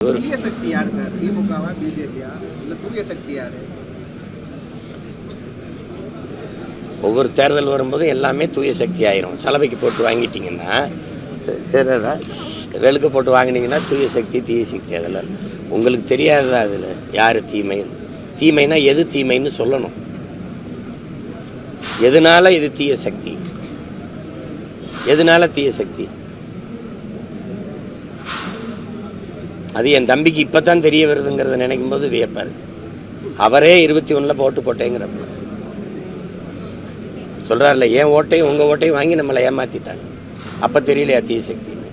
தீய சக்தி யாரு சார்? திமுகவா பிஜேபியா இல்ல தூய சக்தி யாரு? ஒவ்வொரு தேர்தல் வரும்போது எல்லாமே தூய சக்தி ஆயிரும். சலவைக்கு போட்டு வாங்கிட்டீங்கன்னா வெளுக்கு போட்டு வாங்கினீங்கன்னா தூய சக்தி தீய சக்தி. அதில் உங்களுக்கு தெரியாததா அதில் யார் தீமைன்னா எது தீமைன்னு சொல்லணும். எதனால இது தீய சக்தி, எதனால தீய சக்தி? அது என் தம்பிக்கு இப்போ தான் தெரிய வருதுங்கிறத நினைக்கும் போது வியப்பார். அவரே 21 போட்டு போட்டேங்கிறப்ப சொல்கிறார்ல, என் ஓட்டையும் உங்கள் ஓட்டையும் வாங்கி நம்மளை ஏமாற்றிட்டாங்க. அப்போ தெரியலையா தீய சக்தின்னு?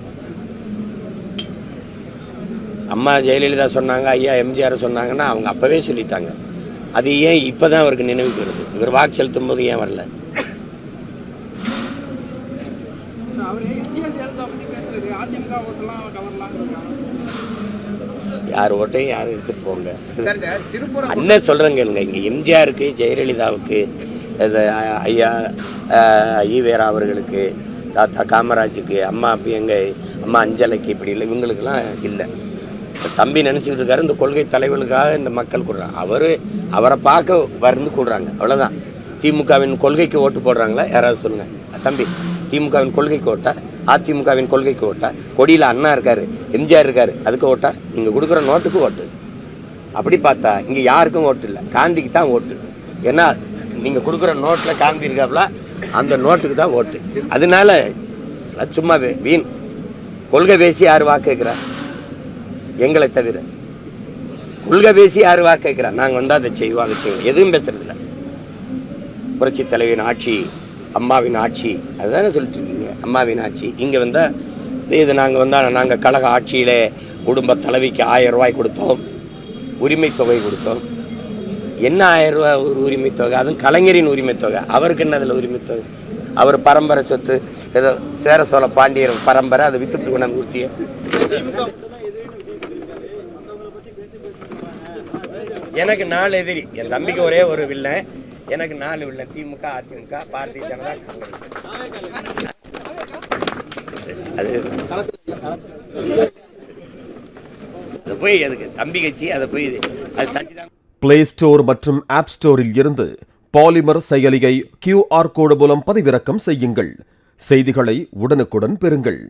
அம்மா ஜெயலலிதா சொன்னாங்க, ஐயா எம்ஜிஆர் சொன்னாங்கன்னா அவங்க அப்போவே சொல்லிட்டாங்க. அது ஏன் இப்போ தான் அவருக்கு நினைவுக்கு வருது? இவர் வாக்கு செலுத்தும் போது ஏன் வரல? யார் ஓட்டையும் யாரும் எடுத்துட்டு போங்க. அண்ணன் சொல்கிறேங்க, இங்கே எம்ஜிஆருக்கு, ஜெயலலிதாவுக்கு, ஐயா ஈவேரா அவர்களுக்கு, தாத்தா காமராஜுக்கு, அம்மா எங்கள் அம்மா அஞ்சலைக்கு, இப்படி இல்லை, இவங்களுக்கெல்லாம் இல்லை. தம்பி நினச்சிக்கிட்டு இருக்காரு இந்த கொள்கை தலைவர்களுக்காக இந்த மக்கள் கூடுறாங்க. அவரை பார்க்க வந்து கூடுறாங்க, அவ்வளோதான். திமுகவின் கொள்கைக்கு ஓட்டு போடுறாங்களா யாராவது சொல்லுங்கள் தம்பி? திமுகவின் கொள்கைக்கு ஓட்டா, அதிமுகவின் கொள்கைக்கு ஓட்டா, கொடியில் அண்ணா இருக்கார், எம்ஜிஆர் இருக்கார், அதுக்கு ஓட்டா? நீங்கள் கொடுக்குற நோட்டுக்கு ஓட்டு. அப்படி பார்த்தா இங்கே யாருக்கும் ஓட்டு இல்லை, காந்திக்கு தான் ஓட்டு. ஏன்னா நீங்கள் கொடுக்குற நோட்டில் காந்தி இருக்காப்புல, அந்த நோட்டுக்கு தான் ஓட்டு. அதனால சும்மா வீண் கொள்கை பேசி யார் வாக்கு கேட்குறா? எங்களை தவிர கொள்கை பேசி யார் வாக்கு கேட்குறா? நாங்கள் வந்தால் அதை செய்வோம், அதை செய்வோம், எதுவும் பேசுறதில்ல. புரட்சி தலைவின் ஆட்சி, அம்மாவின் ஆட்சி, அதுதானே சொல்லிட்டு இருக்கீங்க. அம்மாவின் ஆட்சி இங்கே வந்தால் இது நாங்கள் கழக ஆட்சியிலே குடும்ப தலைவிக்கு 1000 ரூபாய் கொடுத்தோம், உரிமை தொகை கொடுத்தோம். என்ன 1000 ரூபா ஒரு உரிமை தொகை? அதுவும் கலைஞரின் உரிமை தொகை. அவருக்கு என்ன அதில் உரிமை தொகை? அவர் பரம்பரை சொத்து, ஏதோ சேர சோழ பாண்டியர் பரம்பரை, அதை வித்துட்டு கொண்டாந்து கொடுத்திய. எனக்கு 4 எதிரி, என் தம்பிக்கு ஒரே ஒரு வில்லன், எனக்கு 4 வில்லன். திமுக, அதிமுக, பாரதிய ஜனதா, காங்கிரஸ். அது போய் அதுக்கு தம்பி கட்சி, அதை போய் அது தட்டிதான். பிளே ஸ்டோர் மற்றும் ஆப் ஸ்டோரில் இருந்து பாலிமர் செயலியை QR கோடு மூலம் பதிவிறக்கம் செய்யுங்கள். செய்திகளை உடனுக்குடன் பெறுங்கள்.